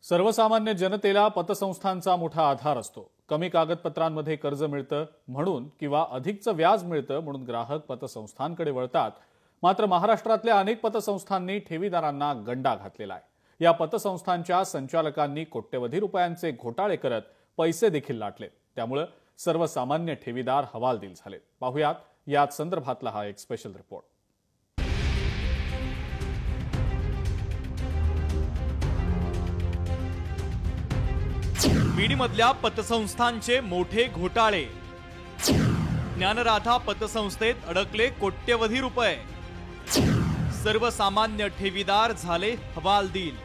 सर्वसामान्य जनतेला पतसंस्थांचा मोठा आधार असतो। कमी कागदपत्रांमध्ये कर्ज मिळतं म्हणून किंवा अधिकचं व्याज मिळतं म्हणून ग्राहक पतसंस्थांकडे वळतात। मात्र महाराष्ट्रातल्या अनेक पतसंस्थांनी ठेवीदारांना गंडा घातलेला आहे। या पतसंस्थांच्या संचालकांनी कोट्यवधी रुपयांचे घोटाळे करत पैसे देखील लाटले। त्यामुळे सर्वसामान्य ठेवीदार हवालदिल झाले। पाहुयात याच संदर्भातला हा एक स्पेशल रिपोर्ट। बीडमधल्या पतसंस्थांचे मोठे घोटाळे। ज्ञानराधा पतसंस्थेत अडकले कोट्यवधी रुपये। सर्वसामान्य ठेवीदार झाले हवालदिल।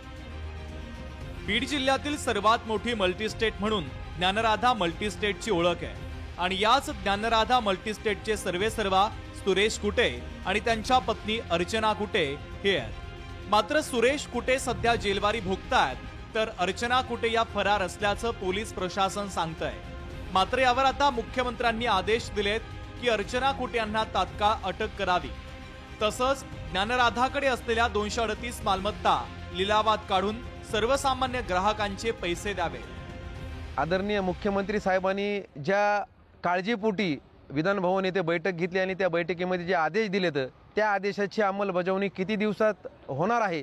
बीड जिल्ह्यातील सर्वात मोठी मल्टीस्टेट म्हणून ज्ञानराधा मल्टीस्टेटची ओळख आहे आणि याच ज्ञानराधा मल्टीस्टेटचे सर्वेसर्वा सुरेश कुटे आणि त्यांच्या पत्नी अर्चना कुटे हे आहेत। मात्र सुरेश कुटे सध्या जेलवारी भोगतायत तर अर्चना कुटे या फरार असल्याचं पोलीस प्रशासन सांगतंय। मात्र यावर आता मुख्यमंत्र्यांनी आदेश दिलेत की अर्चना कुटे यांना तात्काळ अटक करावी, तसंच ज्ञानराधाकडे असलेल्या 238 मालमत्ता लिलावात काढून सर्वसामान्य ग्राहकांचे पैसे द्यावे। आदरणीय मुख्यमंत्री साहेबांनी ज्या काळजीपोटी विधान भवन येथे बैठक घेतली आणि त्या बैठकीमध्ये जे आदेश दिलेत त्या आदेशाची अंमलबजावणी किती दिवसात होणार आहे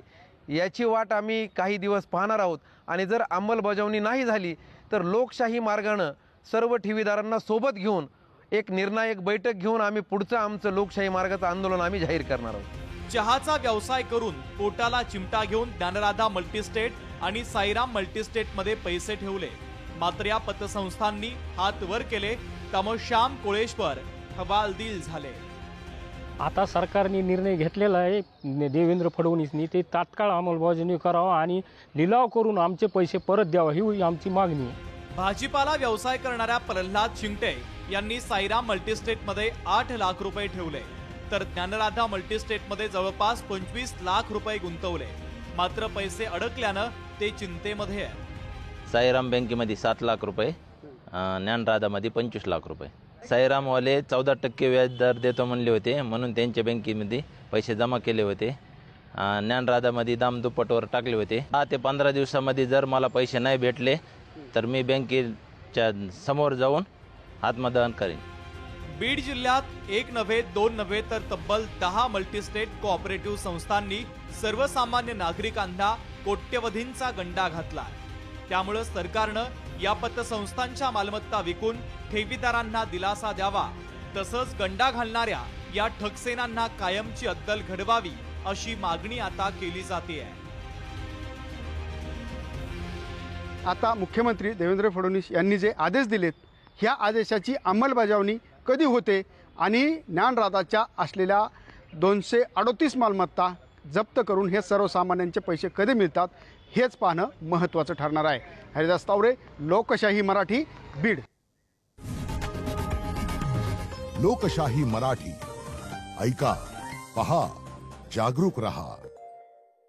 याची वाट आम्ही काही दिवस पाहणार आहोत। आणि जर अंमलबजावणी नाही झाली तर लोकशाही मार्गाने सर्व ठेवीदारांना सोबत घेऊन एक निर्णायक बैठक घेऊन आम्ही पुढचं आमचं लोकशाही मार्गाचं आंदोलन आम्ही जाहीर करणार आहोत। चहाचा व्यवसाय करून पोटाला चिमटा घेऊन ज्ञानराधा मल्टीस्टेट आणि साईराम मल्टीस्टेट मध्ये पैसे ठेवले। मात्र या पतसंस्थांनी हात वर केले त्यामुळे श्याम कोळेश्वर हवालदिल झाले। आता सरकारने निर्णय घेतलेला आहे, देवेंद्र फडणवीसनी ते तात्काळ अंमलबजावणी करावा आणि लिलाव करून आमचे पैसे परत द्यावा ही आमची मागणी आहे। भाजीपाला व्यवसाय करणाऱ्या प्रल्हाद शिंगटे यांनी साईराम मल्टीस्टेट मध्ये 8 लाख रुपये ठेवले तर ज्ञानराधा मल्टीस्टेट मध्ये जवळपास 25 लाख रुपये गुंतवले। मात्र पैसे अडकल्यानं ते चिंतेमध्ये आहे। साईराम बँकेमध्ये 7 लाख रुपये, ज्ञानराधामध्ये 25 लाख रुपये। साईरामवाले 14% व्याजदर देतो म्हणले होते म्हणून त्यांच्या बँकेमध्ये पैसे जमा केले होते। ज्ञानराधामध्ये दाम दुप्पटवर टाकले होते। 10 ते 15 दिवसामध्ये जर मला पैसे नाही भेटले तर मी बँकेच्या समोर जाऊन आत्मदहन करेन। बीड जिल्ह्यात एक नव्हे दोन नव्हे तर तब्बल 10 मल्टीस्टेट कोऑपरेटिव्ह संस्थांनी सर्वसामान्य नागरिकांना कोट्यवधींचा गंडा घातला। त्यामुळे सरकारनं या पतसंस्थांच्या मालमत्ता विकून ठेवीदारांना दिलासा द्यावा, तसंच गंडा घालणाऱ्या या ठगसेनांना कायमची अद्दल घडवावी अशी मागणी आता केली जाते। आता मुख्यमंत्री देवेंद्र फडणवीस यांनी जे आदेश दिलेत ह्या आदेशाची अंमलबजावणी कधी होते आणि ज्ञानराधाच्या असलेल्या 238 मालमत्ता जप्त करून हे सर्वसामान्यांचे पैसे कधी मिळतात हेच पाहणं महत्त्वाचं ठरणार आहे। हरिदास तावरे, लोकशाही मराठी, बीड। लोकशाही मराठी, ऐका, पहा, जागरूक रहा।